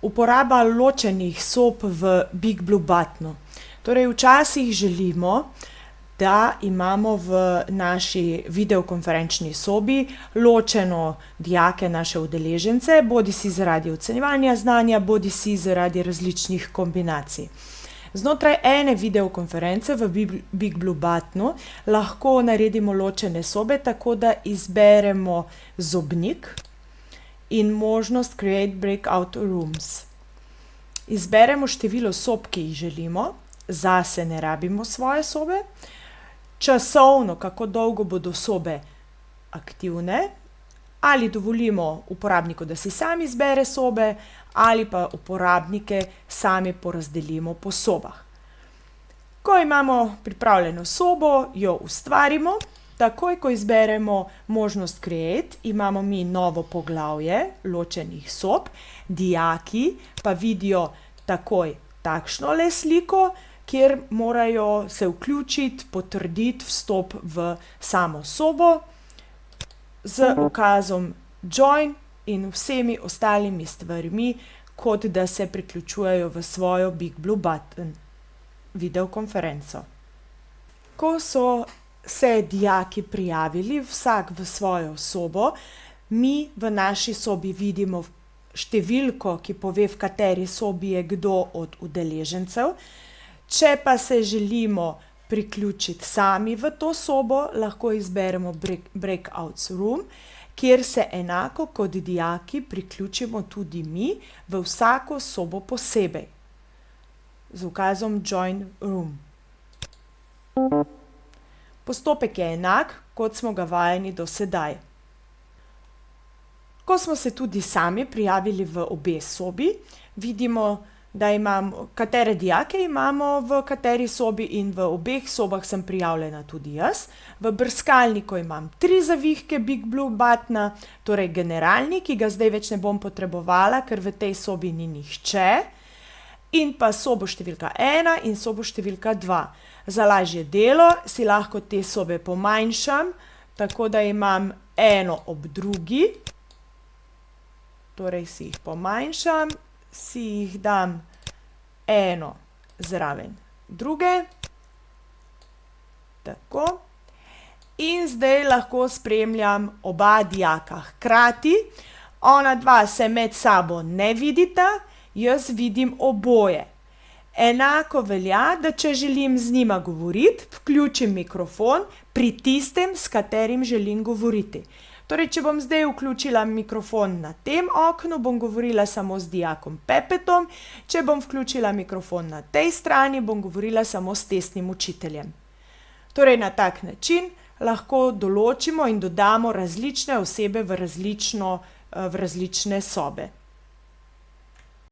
Uporaba ločenih sob v Big Blue Buttonu. Torej, včasih želimo, da imamo v naši videokonferenčni sobi ločeno dijake, naše udeležence, bodisi zaradi ocenjevanja znanja, bodisi zaradi različnih kombinacij. Znotraj ene videokonference v Big Blue Buttonu lahko naredimo ločene sobe, tako da izberemo zobnik in možnost Create Breakout Rooms. Izberemo število sob, ki jih želimo, zase ne rabimo svoje sobe, časovno, kako dolgo bodo sobe aktivne, ali dovolimo uporabniku, da si sam izbere sobe, ali pa uporabnike sami porazdelimo po sobah. Ko imamo pripravljeno sobo, jo ustvarimo. Takoj, ko izberemo možnost Create, imamo mi novo poglavje ločenih sob, dijaki pa vidijo takoj takšnole sliko, kjer morajo se vključiti, potrditi vstop v samo sobo z ukazom Join in vsemi ostalimi stvarmi, kot da se priključujejo v svojo Big Blue Button videokonferenco. Ko so se dijaki prijavili, vsak v svojo sobo, mi v naši sobi vidimo številko, ki pove, v kateri sobi je kdo od udeležencev. Če pa se želimo priključiti sami v to sobo, lahko izberemo Breakout Room, kjer se enako kot dijaki priključimo tudi mi v vsako sobo posebej z ukazom Join Room. Postopek je enak, kot smo ga vajeni do sedaj. Ko smo se tudi sami prijavili v obe sobi, vidimo, katere dijake imamo v kateri sobi, in v obeh sobah sem prijavljena tudi jaz. V brskalniku imam 3 zavihke Big Blue Buttona, torej generalni, ki ga zdaj več ne bom potrebovala, ker v tej sobi ni nihče, in pa sobo številka 1 in sobo številka 2. Za lažje delo si lahko te sobe pomanjšam, tako da imam eno ob drugi. Torej si jih pomanjšam, si jih dam eno zraven druge. Tako. In zdaj lahko spremljam oba dijaka hkrati. Ona dva se med sabo ne vidita, jaz vidim oboje. Enako velja, da če želim z njima govoriti, vključim mikrofon pri tistem, s katerim želim govoriti. Torej, če bom zdaj vključila mikrofon na tem oknu, bom govorila samo z dijakom Pepetom, če bom vključila mikrofon na tej strani, bom govorila samo s testnim učiteljem. Torej, na tak način lahko določimo in dodamo različne osebe v različne sobe.